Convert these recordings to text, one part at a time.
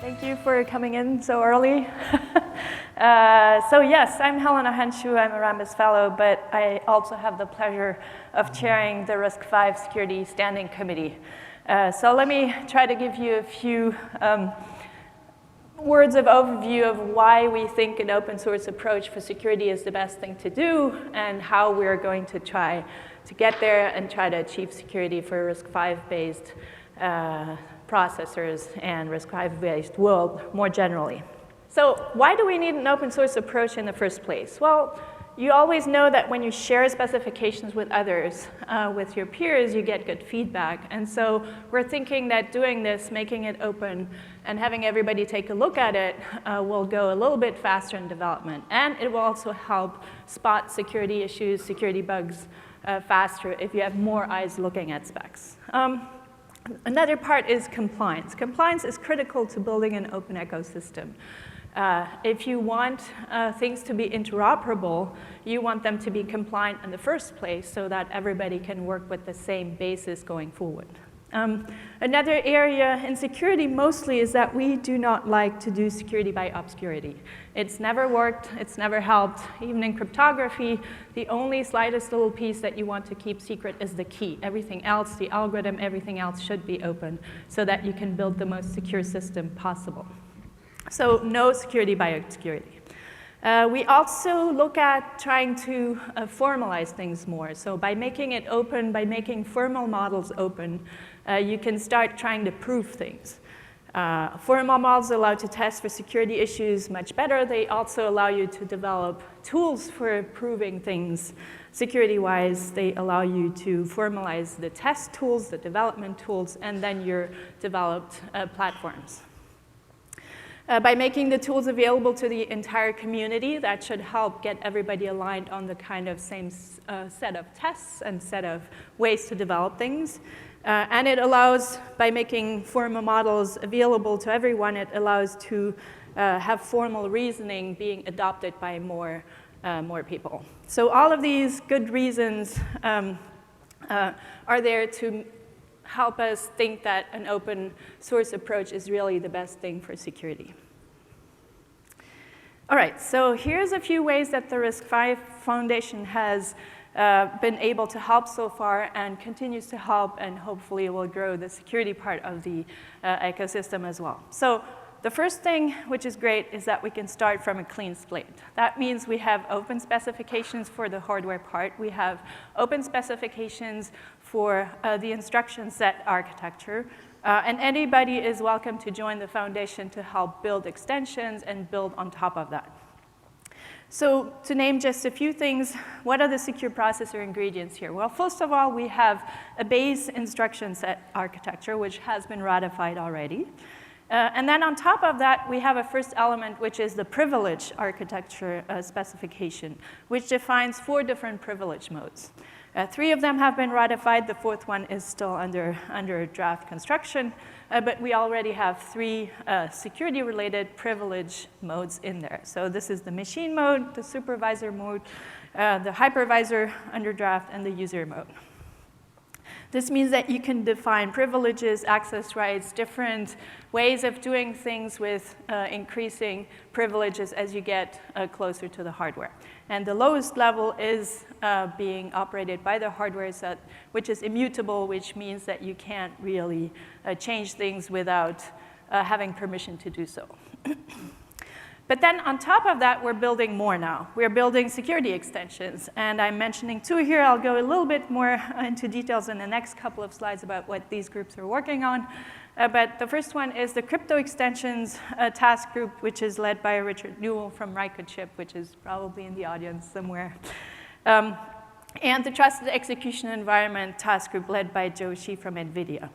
Thank you for coming in so early. So yes, I'm Helena Handschuh. I'm a Rambus fellow, but I also have the pleasure of chairing the RISC-V Security Standing Committee. So let me try to give you a few words of overview of why we think an open source approach for security is the best thing to do and how we're going to try to get there and try to achieve security for RISC-V based processors and RISC-V based world more generally. So why do we need an open source approach in the first place? Well, you always know that when you share specifications with others, with your peers, you get good feedback. And so we're thinking that doing this, making it open, and having everybody take a look at it will go a little bit faster in development. And it will also help spot security issues, security bugs faster if you have more eyes looking at specs. Another part is compliance. Compliance is critical to building an open ecosystem. If you want things to be interoperable, you want them to be compliant in the first place so that everybody can work with the same basis going forward. Another area in security mostly is that we do not like to do security by obscurity. It's never worked, it's never helped. Even in cryptography, the only slightest little piece that you want to keep secret is the key. Everything else, the algorithm, everything else should be open so that you can build the most secure system possible. So no security by obscurity. We also look at trying to formalize things more. So by making it open, by making formal models open, you can start trying to prove things. Formal models allow you to test for security issues much better. They also allow you to develop tools for proving things security-wise. They allow you to formalize the test tools, the development tools, and then your developed platforms. By making the tools available to the entire community, that should help get everybody aligned on the kind of same set of tests and set of ways to develop things. And it allows, by making formal models available to everyone, it allows to have formal reasoning being adopted by more people. So all of these good reasons are there to help us think that an open source approach is really the best thing for security. All right, so here's a few ways that the RISC-V Foundation has been able to help so far and continues to help, and hopefully will grow the security part of the ecosystem as well. So the first thing, which is great, is that we can start from a clean slate. That means we have open specifications for the hardware part. We have open specifications for the instruction set architecture. And anybody is welcome to join the foundation to help build extensions and build on top of that. So to name just a few things, what are the secure processor ingredients here? Well, first of all, we have a base instruction set architecture, which has been ratified already. And then on top of that, we have a first element, which is the privilege architecture specification, which defines 4 different privilege modes. 3 of them have been ratified. The 4th one is still under draft construction. But we already have 3 security-related privilege modes in there. So this is the machine mode, the supervisor mode, the hypervisor under draft, and the user mode. This means that you can define privileges, access rights, different ways of doing things with increasing privileges as you get closer to the hardware. And the lowest level is being operated by the hardware set, which is immutable, which means that you can't really change things without having permission to do so. But then on top of that, we're building more now. We're building security extensions. And I'm mentioning 2 here. I'll go a little bit more into details in the next couple of slides about what these groups are working on. But the first one is the crypto extensions task group, which is led by Richard Newell from Chip, which is probably in the audience somewhere. And the trusted execution environment task group led by Joe Shi from NVIDIA.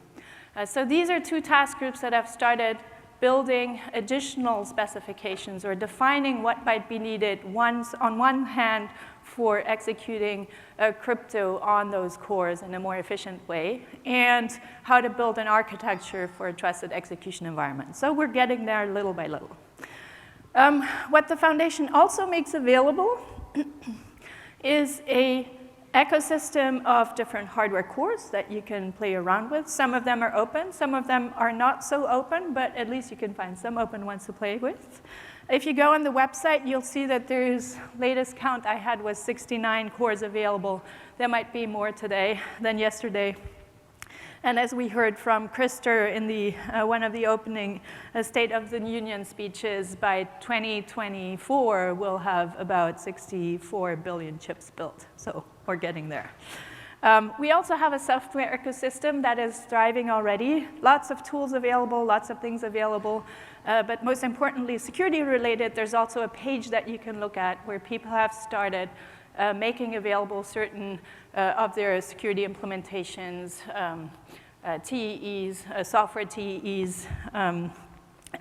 So these are 2 task groups that have started building additional specifications or defining what might be needed on one hand for executing crypto on those cores in a more efficient way, and how to build an architecture for a trusted execution environment. So we're getting there little by little. What the foundation also makes available is a ecosystem of different hardware cores that you can play around with. Some of them are open, some of them are not so open, but at least you can find some open ones to play with. If you go on the website, you'll see that there's, latest count I had was 69 cores available. There might be more today than yesterday. And as we heard from Krister in the, one of the opening State of the Union speeches, by 2024, we'll have about 64 billion chips built. So we're getting there. We also have a software ecosystem that is thriving already. Lots of tools available, lots of things available. But most importantly, security related, there's also a page that you can look at where people have started making available certain of their security implementations, TEEs, software TEEs,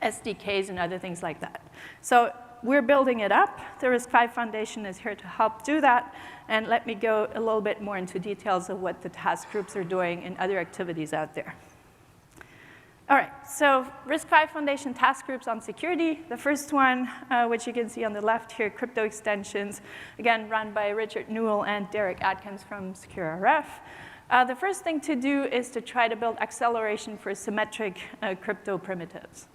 SDKs, and other things like that. So we're building it up. The RISC-V Foundation is here to help do that. And let me go a little bit more into details of what the task groups are doing and other activities out there. All right, so RISC-V Foundation task groups on security. The first one, which you can see on the left here, crypto extensions, again, run by Richard Newell and Derek Atkins from SecureRF. The first thing to do is to try to build acceleration for symmetric crypto primitives.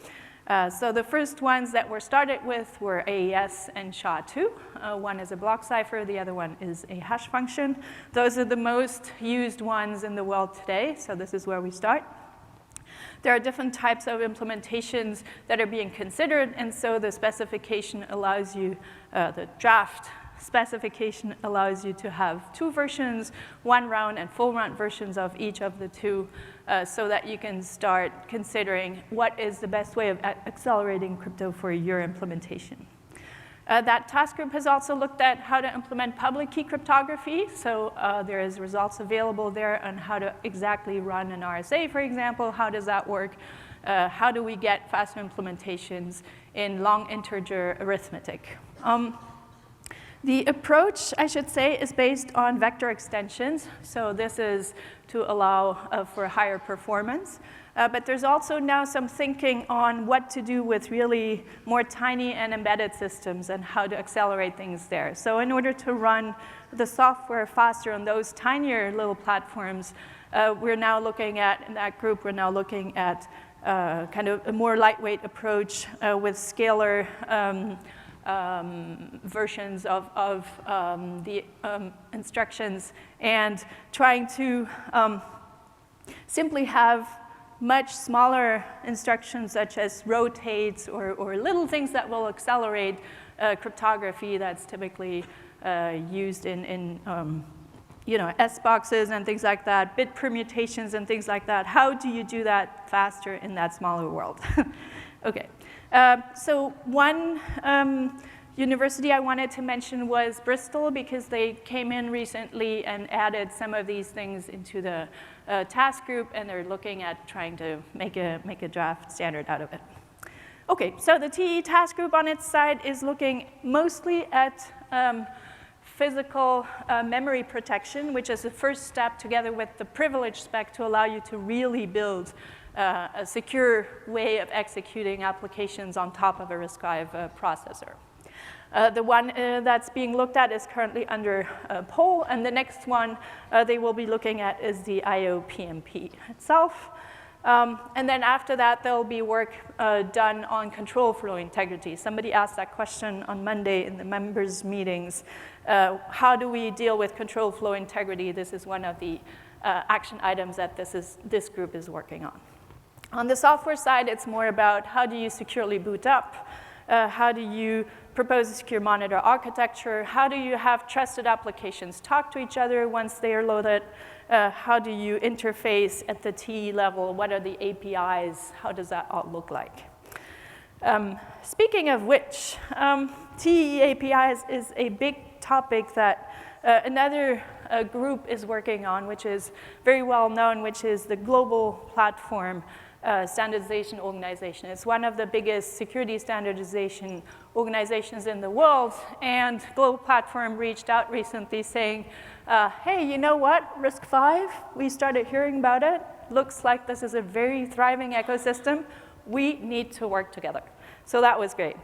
So the first ones that were started with were AES and SHA-2. One is a block cipher, the other one is a hash function. Those are the most used ones in the world today, so this is where we start. There are different types of implementations that are being considered, and so the specification allows you, the draft specification allows you to have two versions, one round and full round versions of each of the two, so that you can start considering what is the best way of accelerating crypto for your implementation. That task group has also looked at how to implement public key cryptography. So there is results available there on how to exactly run an RSA, for example. How does that work? How do we get faster implementations in long integer arithmetic? The approach, I should say, is based on vector extensions. So this is to allow for higher performance. But there's also now some thinking on what to do with really more tiny and embedded systems and how to accelerate things there. So in order to run the software faster on those tinier little platforms, we're now looking at, in that group, we're now looking at kind of a more lightweight approach with scalar versions of the instructions, and trying to simply have much smaller instructions such as rotates or little things that will accelerate cryptography that's typically used in S boxes and things like that, bit permutations and things like that. How do you do that faster in that smaller world? Okay, so one university I wanted to mention was Bristol, because they came in recently and added some of these things into the task group, and they're looking at trying to make a draft standard out of it. Okay, so the TE task group on its side is looking mostly at physical memory protection, which is the first step together with the privilege spec to allow you to really build a secure way of executing applications on top of a RISC-V processor. The one that's being looked at is currently under poll, and the next one they will be looking at is the IO-PMP itself. And then after that, there'll be work done on control flow integrity. Somebody asked that question on Monday in the members' meetings. How do we deal with control flow integrity? This is one of the action items that this group is working on. On the software side, it's more about how do you securely boot up? How do you propose a secure monitor architecture? How do you have trusted applications talk to each other once they are loaded? How do you interface at the TE level? What are the APIs? How does that all look like? Speaking of which, TE APIs is a big topic that another group is working on, which is very well known, which is the Global Platform Standardization Organization. It's one of the biggest security standardization organizations in the world, and Global Platform reached out recently saying, hey, you know what, RISC-V, we started hearing about it. Looks like this is a very thriving ecosystem. We need to work together. So that was great.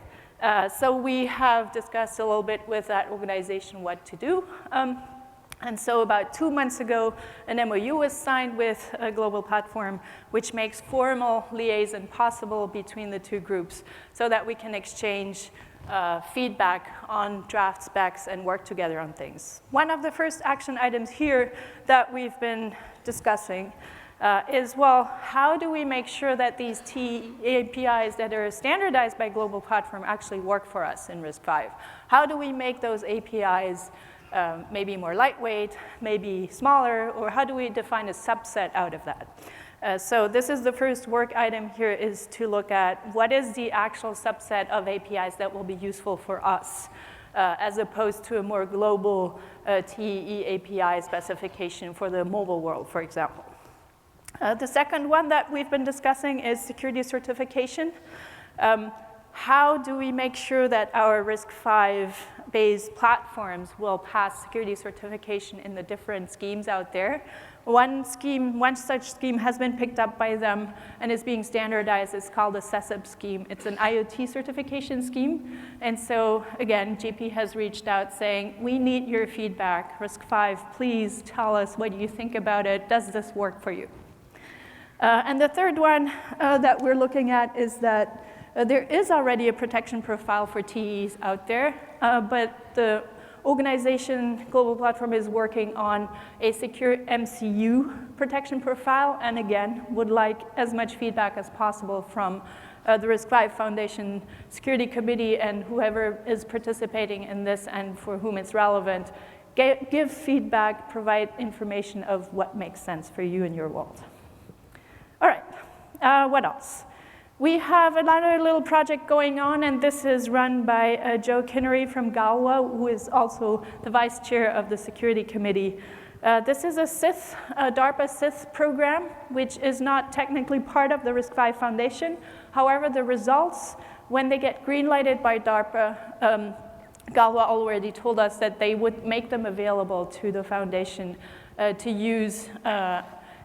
So we have discussed a little bit with that organization what to do. And so about 2 months ago, an MOU was signed with a global platform, which makes formal liaison possible between the two groups so that we can exchange feedback on draft specs and work together on things. One of the first action items here that we've been discussing is, well, how do we make sure that these TE APIs that are standardized by global platform actually work for us in RISC-V? How do we make those APIs maybe more lightweight, maybe smaller, or how do we define a subset out of that? So this is the first work item here, is to look at what is the actual subset of APIs that will be useful for us, as opposed to a more global TE API specification for the mobile world, for example. The second one that we've been discussing is security certification. How do we make sure that our RISC-V-based platforms will pass security certification in the different schemes out there? One such scheme has been picked up by them and is being standardized. It's called the CESIP scheme. It's an IoT certification scheme. And so, again, GP has reached out saying, we need your feedback. RISC-V, please tell us what you think about it. Does this work for you? And the third one that we're looking at is that there is already a protection profile for TEs out there, but the organization, Global Platform, is working on a secure MCU protection profile, and again, would like as much feedback as possible from the RISC-V Foundation Security Committee and whoever is participating in this and for whom it's relevant. Give feedback, provide information of what makes sense for you in your world. All right, what else? We have another little project going on, and this is run by Joe Kinnery from Galwa, who is also the vice chair of the security committee. This is a DARPA CIS program, which is not technically part of the RISC-V Foundation. However, the results, when they get green-lighted by DARPA, Galwa already told us that they would make them available to the foundation to use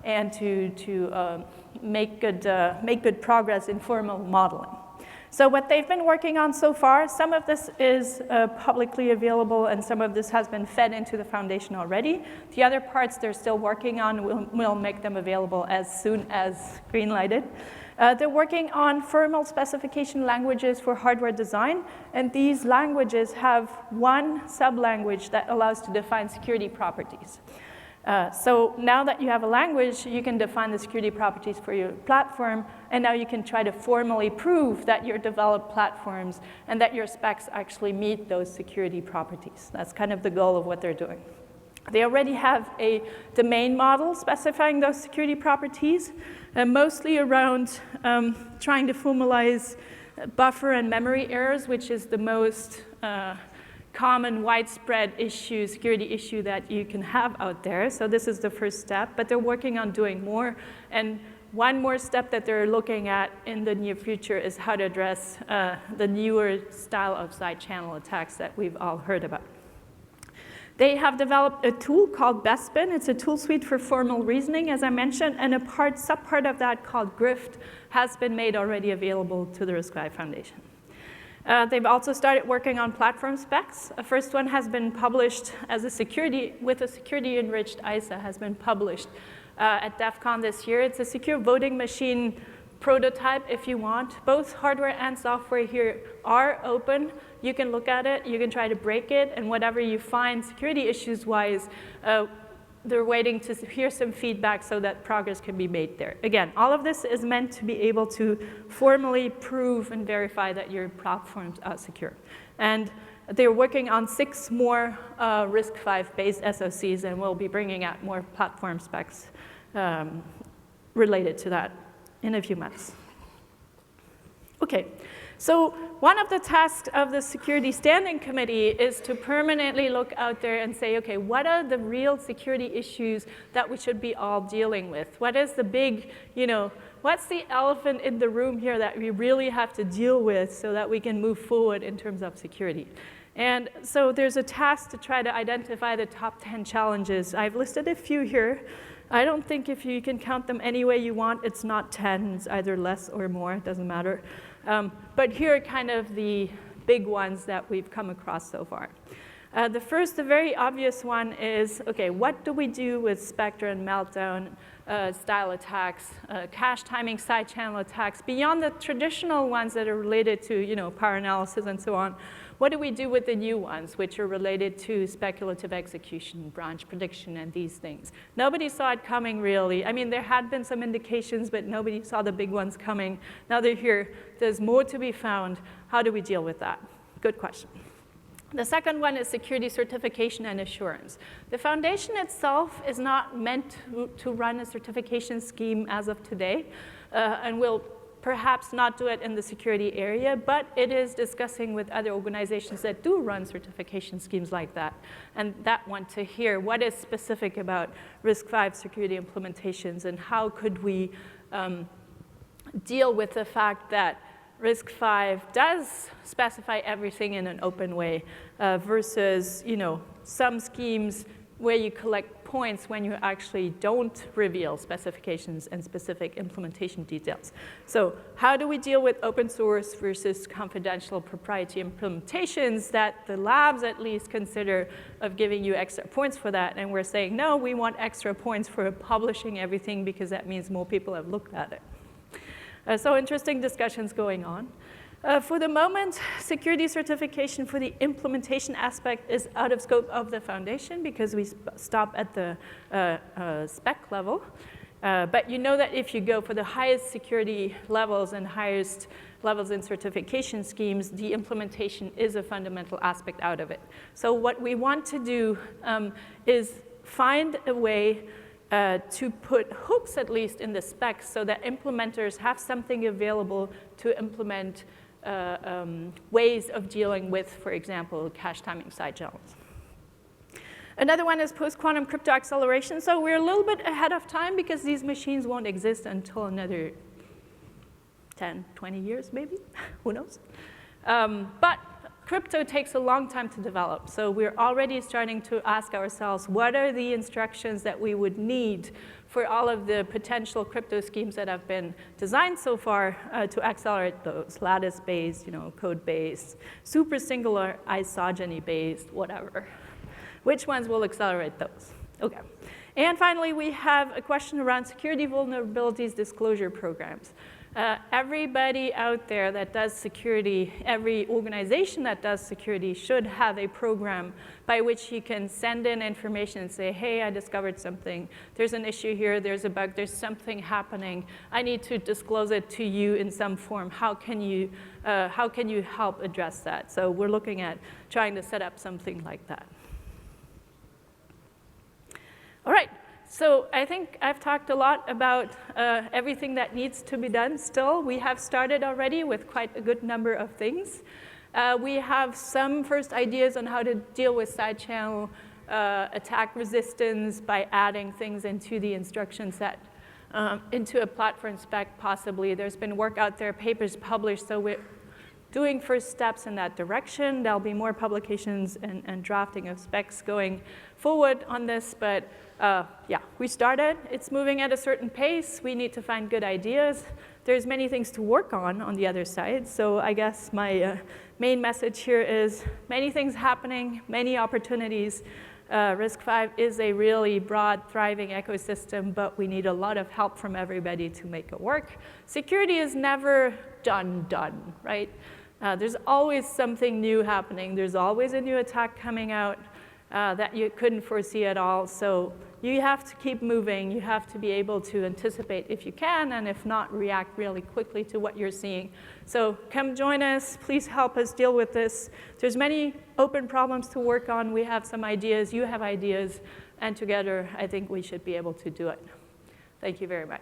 and to make good progress in formal modeling. So what they've been working on so far, some of this is publicly available and some of this has been fed into the foundation already. The other parts they're still working on, we'll make them available as soon as green-lighted. They're working on formal specification languages for hardware design, and these languages have one sub-language that allows to define security properties. So now that you have a language, you can define the security properties for your platform, and now you can try to formally prove that your developed platforms and that your specs actually meet those security properties. That's kind of the goal of what they're doing. They already have a domain model specifying those security properties, mostly around trying to formalize buffer and memory errors, which is the most common widespread issue, security issue that you can have out there. So this is the first step, but they're working on doing more. And one more step that they're looking at in the near future is how to address the newer style of side channel attacks that we've all heard about. They have developed a tool called Bespin. It's a tool suite for formal reasoning, as I mentioned, and a subpart of that called Grift has been made already available to the RISC-V Foundation. They've also started working on platform specs. The first one has been published as a security-enriched ISA has been published at DEF CON this year. It's a secure voting machine prototype if you want. Both hardware and software here are open. You can look at it, you can try to break it, and whatever you find security issues-wise, they're waiting to hear some feedback so that progress can be made there. Again, all of this is meant to be able to formally prove and verify that your platforms are secure. And they're working on 6 more RISC-V-based SoCs, and we'll be bringing out more platform specs related to that in a few months. Okay, so one of the tasks of the Security Standing Committee is to permanently look out there and say, okay, what are the real security issues that we should be all dealing with? What is the big, what's the elephant in the room here that we really have to deal with so that we can move forward in terms of security? And so there's a task to try to identify the top 10 challenges. I've listed a few here. I don't think if you can count them any way you want, it's not 10, it's either less or more, it doesn't matter. But here are kind of the big ones that we've come across so far. The first, the very obvious one is, OK, what do we do with Spectre and Meltdown style attacks, cache timing side channel attacks, beyond the traditional ones that are related to power analysis and so on? What do we do with the new ones, which are related to speculative execution, branch prediction, and these things? Nobody saw it coming, really. I mean, there had been some indications, but nobody saw the big ones coming. Now they're here. There's more to be found. How do we deal with that? Good question. The second one is security certification and assurance. The foundation itself is not meant to run a certification scheme as of today, and will perhaps not do it in the security area, but it is discussing with other organizations that do run certification schemes like that, and that want to hear what is specific about RISC-V security implementations and how could we deal with the fact that RISC-V does specify everything in an open way versus some schemes where you collect points when you actually don't reveal specifications and specific implementation details. So how do we deal with open source versus confidential proprietary implementations that the labs at least consider of giving you extra points for that? And we're saying, no, we want extra points for publishing everything because that means more people have looked at it. So interesting discussions going on. For the moment, security certification for the implementation aspect is out of scope of the foundation because we stop at the spec level. But you know that if you go for the highest security levels and highest levels in certification schemes, the implementation is a fundamental aspect out of it. So what we want to do is find a way to put hooks, at least, in the specs so that implementers have something available to implement ways of dealing with, for example, cache timing side channels. Another one is post-quantum crypto acceleration. So we're a little bit ahead of time because these machines won't exist until another 10, 20 years, maybe. Who knows? But crypto takes a long time to develop. So we're already starting to ask ourselves, what are the instructions that we would need for all of the potential crypto schemes that have been designed so far to accelerate those? Lattice-based, code-based, super singular isogeny-based, whatever. Which ones will accelerate those? OK. And finally, we have a question around security vulnerabilities disclosure programs. Everybody out there that does security, every organization that does security should have a program by which you can send in information and say, hey, I discovered something. There's an issue here. There's a bug. There's something happening. I need to disclose it to you in some form. How can you help address that? So we're looking at trying to set up something like that. All right. So I think I've talked a lot about everything that needs to be done still. We have started already with quite a good number of things. We have some first ideas on how to deal with side channel attack resistance by adding things into the instruction set, into a platform spec possibly. There's been work out there, papers published, so we're doing first steps in that direction. There'll be more publications and drafting of specs going forward on this, but yeah, we started. It's moving at a certain pace. We need to find good ideas. There's many things to work on the other side. So I guess my main message here is many things happening, many opportunities. RISC-V is a really broad, thriving ecosystem, but we need a lot of help from everybody to make it work. Security is never done, right? There's always something new happening. There's always a new attack coming out that you couldn't foresee at all. So you have to keep moving. You have to be able to anticipate if you can, and if not, react really quickly to what you're seeing. So come join us. Please help us deal with this. There's many open problems to work on. We have some ideas. You have ideas. And together, I think we should be able to do it. Thank you very much.